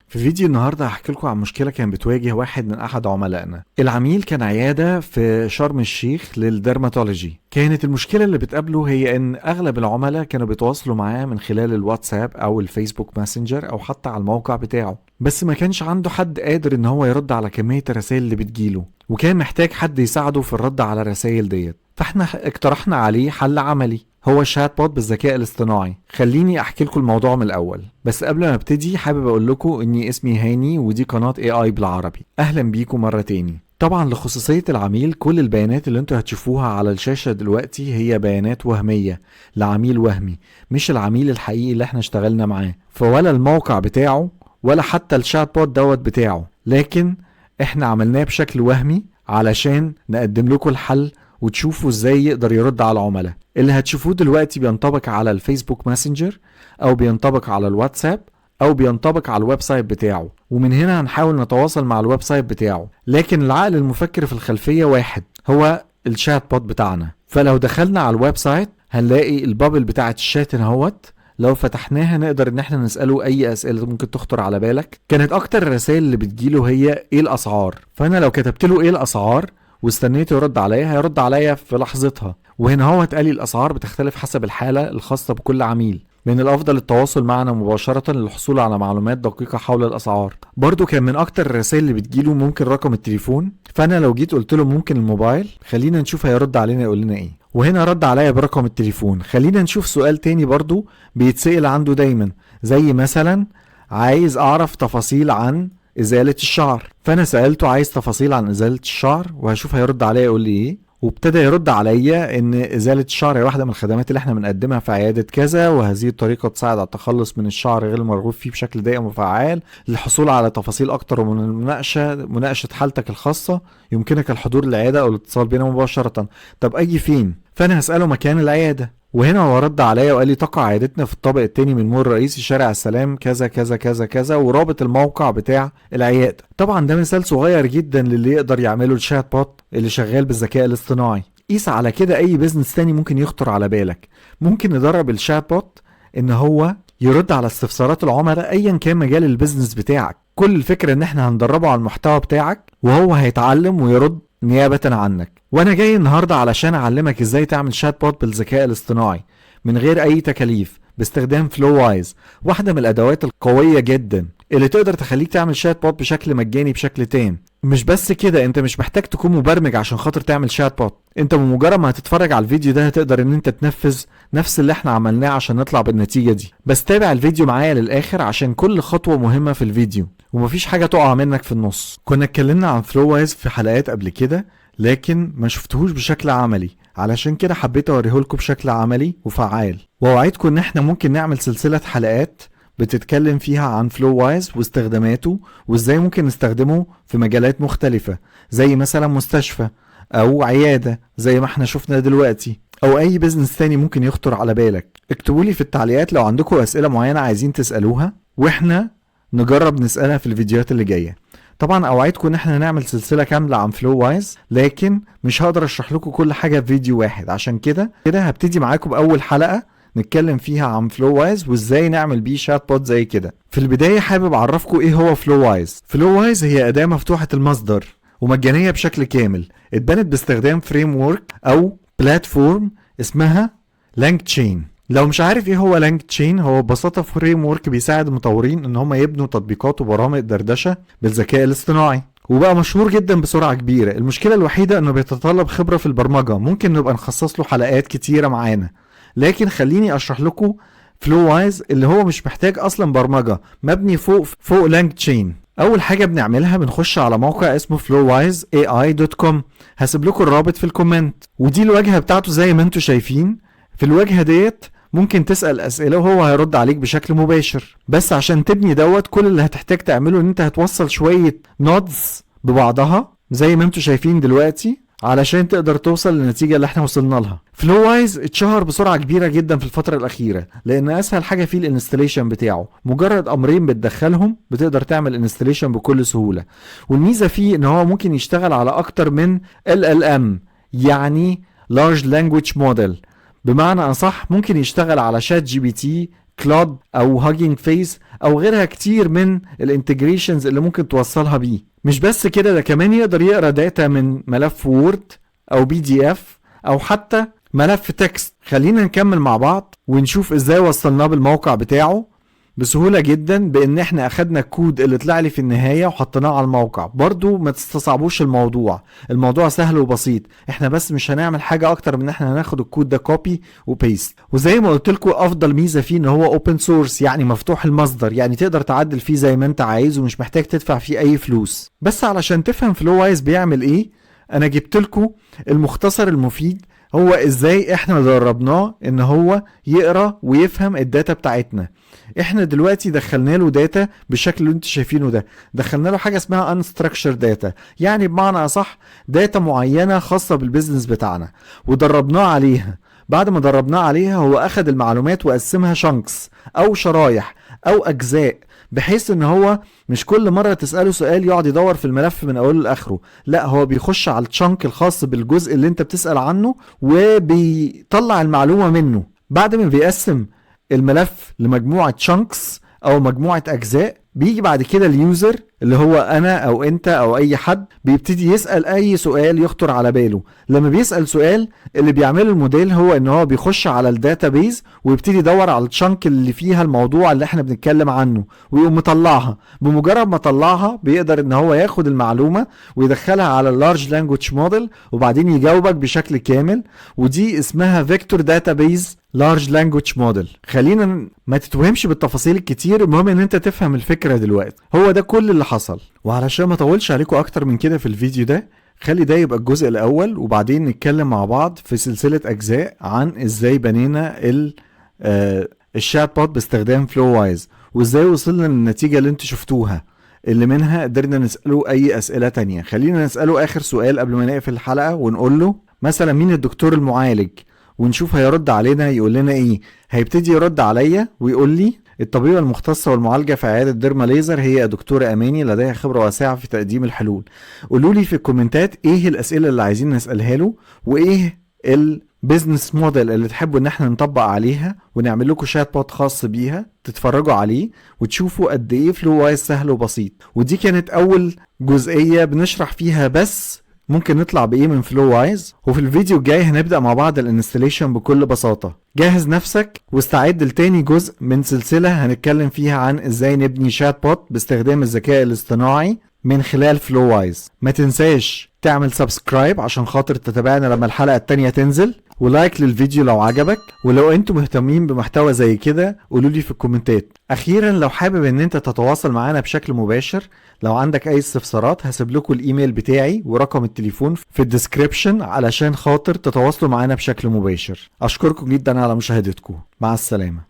في فيديو النهاردة هحكي لكم عن مشكلة كان بتواجه واحد من أحد عملائنا. العميل كان عيادة في شرم الشيخ للدرماتولوجي. كانت المشكلة اللي بتقابله هي إن أغلب العملاء كانوا بيتواصلوا معاه من خلال الواتساب أو الفيسبوك ماسنجر أو حتى على الموقع بتاعه، بس ما كانش عنده حد قادر إن هو يرد على كمية الرسائل اللي بتجيله، وكان محتاج حد يساعده في الرد على الرسائل ديت. فاحنا اقترحنا عليه حل عملي، هو الشات بوت بالذكاء الاصطناعي. خليني احكي لكم الموضوع من الاول، بس قبل ما ابتدي حابب اقول لكم اني اسمي هاني ودي قناة AI بالعربي. اهلا بيكم مرة تاني. طبعا لخصوصية العميل، كل البيانات اللي انتوا هتشوفوها على الشاشة دلوقتي هي بيانات وهمية لعميل وهمي، مش العميل الحقيقي اللي احنا اشتغلنا معاه، فولا الموقع بتاعه ولا حتى الشات بوت دوت بتاعه، لكن احنا عملناه بشكل وهمي علشان نقدم لكم الحل وتشوفوا ازاي يقدر يرد على العملاء. اللي هتشوفوه دلوقتي بينطبق على الفيسبوك ماسنجر او بينطبق على الواتساب او بينطبق على الويب سايت بتاعه، ومن هنا هنحاول نتواصل مع الويب سايت بتاعه. لكن العقل المفكر في الخلفية واحد، هو الشات بوت بتاعنا. فلو دخلنا على الويب سايت هنلاقي البابل بتاعة الشات هنا، لو فتحناها نقدر ان احنا نسأله اي اسئلة ممكن تخطر على بالك. كانت اكتر الرسائل اللي بتجيله هي ايه الاسعار، فانا لو كتبت له ايه الاسعار واستنيته يرد عليا هيرد عليا في لحظتها. وهنا هو اتقال لي الاسعار بتختلف حسب الحالة الخاصة بكل عميل. من الافضل التواصل معنا مباشرة للحصول على معلومات دقيقة حول الاسعار. برضو كان من اكتر الرسائل اللي بتجيله ممكن رقم التليفون، فانا لو جيت قلت له ممكن الموبايل، خلينا نشوف هيرد علينا يقول لنا ايه. وهنا رد عليا برقم التليفون. خلينا نشوف سؤال تاني برضو بيتسأل عنده دايما، زي مثلا عايز اعرف تفاصيل عن ازالة الشعر، فانا سألته عايز تفاصيل عن ازالة الشعر وهشوف هيرد عليا يقول لي ايه. وابتدى يرد عليا ان ازالة الشعر هي واحدة من الخدمات اللي احنا بنقدمها في عيادة كذا، وهذه الطريقة تساعد على التخلص من الشعر غير المرغوب فيه بشكل دائم وفعال. للحصول على تفاصيل اكتر ومن مناقشة حالتك الخاصة يمكنك الحضور للعيادة او الاتصال بنا مباشرة. طب اجي فين؟ فانا هسأله مكان العيادة، وهنا هو رد عليا وقال لي تقع عيادتنا في الطابق الثاني من المول الرئيسي شارع السلام كذا كذا كذا كذا، ورابط الموقع بتاع العيادة. طبعا ده مثال صغير جدا للي يقدر يعمله الشات بوت اللي شغال بالذكاء الاصطناعي. قيس على كده اي بيزنس تاني ممكن يخطر على بالك. ممكن ندرب الشات بوت ان هو يرد على استفسارات العملاء ايا كان مجال البيزنس بتاعك. كل الفكرة ان احنا هندربه على المحتوى بتاعك وهو هيتعلم ويرد نيابة عنك. وانا جاي النهاردة علشان اعلمك ازاي تعمل شات بوت بالذكاء الاصطناعي من غير اي تكاليف باستخدام فلووايز، واحدة من الادوات القوية جدا اللي تقدر تخليك تعمل شات بوت بشكل مجاني بشكل تام. مش بس كده، انت مش محتاج تكون مبرمج عشان خاطر تعمل شات بوت. انت بمجرد ما هتتفرج على الفيديو ده هتقدر ان انت تنفذ نفس اللي احنا عملناه عشان نطلع بالنتيجة دي. بس تابع الفيديو معايا للاخر عشان كل خطوة مهمة في الفيديو ومفيش حاجة تقع منك في النص. كنا اتكلمنا عن فلووايز في حلقات قبل كده لكن ما شفتهوش بشكل عملي، علشان كده حبيت اوريهولكم بشكل عملي وفعال. واوعدكم ان احنا ممكن نعمل سلسلة حلقات بتتكلم فيها عن فلووايز واستخداماته وازاي ممكن نستخدمه في مجالات مختلفة، زي مثلا مستشفى او عيادة زي ما احنا شفنا دلوقتي، او اي بيزنس تاني ممكن يخطر على بالك. اكتبولي في التعليقات لو عندكم اسئلة معينة عايزين تسألوها واحنا نجرب نسألها في الفيديوهات اللي جاية. طبعا اوعدكم ان احنا نعمل سلسلة كاملة عن فلووايز، لكن مش هقدر اشرح لكم كل حاجة في فيديو واحد. عشان كده هبتدي معاكم باول حلقة نتكلم فيها عن فلووايز وازاي نعمل بيه شات بوت زي كده. في البداية حابب اعرفكم ايه هو فلووايز. فلووايز هي اداة مفتوحة المصدر ومجانية بشكل كامل، اتبنت باستخدام فريم وورك او بلاتفورم اسمها لانج تشين. لو مش عارف ايه هو لانج تشين، هو ببساطة فريم وورك بيساعد المطورين ان هم يبنوا تطبيقات وبرامج دردشة بالذكاء الاصطناعي، وبقى مشهور جدا بسرعة كبيرة. المشكلة الوحيدة انه بيتطلب خبرة في البرمجة، ممكن نبقى نخصص له حلقات كتيرة معانا، لكن خليني اشرح لكم فلووايز اللي هو مش محتاج اصلا برمجة، مبني فوق لانج تشين. اول حاجة بنعملها بنخش على موقع اسمه flowwizeai.com، هسيب لكم الرابط في الكومنت. ودي الواجهة بتاعته زي ما انتم شايفين. في الواجهة ديت ممكن تسأل اسئلة وهو هيرد عليك بشكل مباشر. بس عشان تبني كل اللي هتحتاج تعمله ان انت هتوصل شوية نودز ببعضها زي ما انتم شايفين دلوقتي علشان تقدر توصل للنتيجة اللي احنا وصلنا لها. فلووايز اتشهر بسرعة كبيرة جدا في الفترة الأخيرة لأن أسهل حاجة فيه الانستليشن بتاعه، مجرد أمرين بتدخلهم بتقدر تعمل انستليشن بكل سهولة. والميزة فيه إن هو ممكن يشتغل على أكتر من LLM، يعني Large Language Model، بمعنى أصح ممكن يشتغل على شات جي بي تي كلود او هاجينج فيس او غيرها كتير من الانتجريشنز اللي ممكن توصلها بيه. مش بس كده، ده كمان يقدر يقرا داتا من ملف وورد او PDF او حتى ملف تكست. خلينا نكمل مع بعض ونشوف ازاي وصلناه بالموقع بتاعه بسهولة جدا، بان احنا اخدنا الكود اللي طلع لي في النهاية وحطيناه على الموقع. برضو ما تستصعبوش الموضوع سهل وبسيط. احنا بس مش هنعمل حاجة اكتر من احنا هناخد الكود ده كوبي وبيست. وزي ما قلت لكم افضل ميزة فيه ان هو اوبن سورس، يعني مفتوح المصدر، يعني تقدر تعدل فيه زي ما انت عايز ومش محتاج تدفع فيه اي فلوس. بس علشان تفهم فلووايز بيعمل ايه، انا جبت لكم المختصر المفيد. هو ازاي احنا دربناه ان هو يقرا ويفهم الداتا بتاعتنا. احنا دلوقتي دخلنا له داتا بالشكل اللي انتوا شايفينه ده، دخلنا له حاجه اسمها unstructured data، يعني بمعنى اصح داتا معينه خاصه بالبيزنس بتاعنا، ودربناه عليها. بعد ما دربناه عليها هو اخد المعلومات وقسمها شانكس او شرايح او اجزاء، بحيث ان هو مش كل مرة تسأله سؤال يقعد يدور في الملف من اوله لاخره، لا هو بيخش على التشانك الخاص بالجزء اللي انت بتسأل عنه وبيطلع المعلومة منه. بعد ما بيقسم الملف لمجموعة تشانكس او مجموعة اجزاء، بيجي بعد كده اليوزر اللي هو انا او انت او اي حد بيبتدي يسأل اي سؤال يخطر على باله. لما بيسأل سؤال، اللي بيعمله الموديل هو ان هو بيخش على الداتابيز ويبتدي يدور على التشانك اللي فيها الموضوع اللي احنا بنتكلم عنه ويقوم مطلعها. بمجرد ما طلعها بيقدر ان هو ياخد المعلومة ويدخلها على اللارج لانجويج موديل وبعدين يجاوبك بشكل كامل، ودي اسمها فيكتور داتابيز لارج لانجويج موديل. خلينا ما تتوهمش بالتفاصيل الكتير، المهم ان انت تفهم الفكرة دلوقتي. هو ده كل اللي حصل. وعلشان ما اطولش عليكم اكتر من كده في الفيديو ده، خلي ده يبقى الجزء الاول، وبعدين نتكلم مع بعض في سلسلة اجزاء عن ازاي بنينا الشات بوت باستخدام فلووايز، وازاي وصلنا للنتيجة اللي انتوا شفتوها، اللي منها قدرنا نسأله اي اسئلة تانية. خلينا نسأله اخر سؤال قبل ما نقفل الحلقة، ونقول له مثلا مين الدكتور المعالج، ونشوف هيرد علينا يقول لنا ايه. هيبتدي يرد عليا ويقول لي الطبيبة المختصة والمعالجة في عيادة ديرما ليزر هي دكتورة أماني، لديها خبرة واسعة في تقديم الحلول. قولوا لي في الكومنتات ايه الأسئلة اللي عايزين نسألها له، وايه البيزنس موديل اللي تحبوا ان احنا نطبق عليها ونعمل لكم شات بوت خاص بيها تتفرجوا عليه وتشوفوا قد ايه فلووايز سهل وبسيط. ودي كانت أول جزئية بنشرح فيها بس ممكن نطلع بايه من فلووايز. وفي الفيديو الجاي هنبدأ مع بعض الانستليشن بكل بساطة. جهز نفسك واستعد لتاني جزء من سلسلة هنتكلم فيها عن ازاي نبني شات بوت باستخدام الذكاء الاصطناعي من خلال فلووايز. ما تنساش تعمل سبسكرايب عشان خاطر تتابعنا لما الحلقة التانية تنزل، ولايك للفيديو لو عجبك. ولو انتم مهتمين بمحتوى زي كده قولولي في الكومنتات. اخيرا لو حابب ان انت تتواصل معانا بشكل مباشر، لو عندك اي استفسارات هسيب لكم الايميل بتاعي ورقم التليفون في الديسكريبشن علشان خاطر تتواصلوا معانا بشكل مباشر. اشكركم جدا على مشاهدتكم. مع السلامة.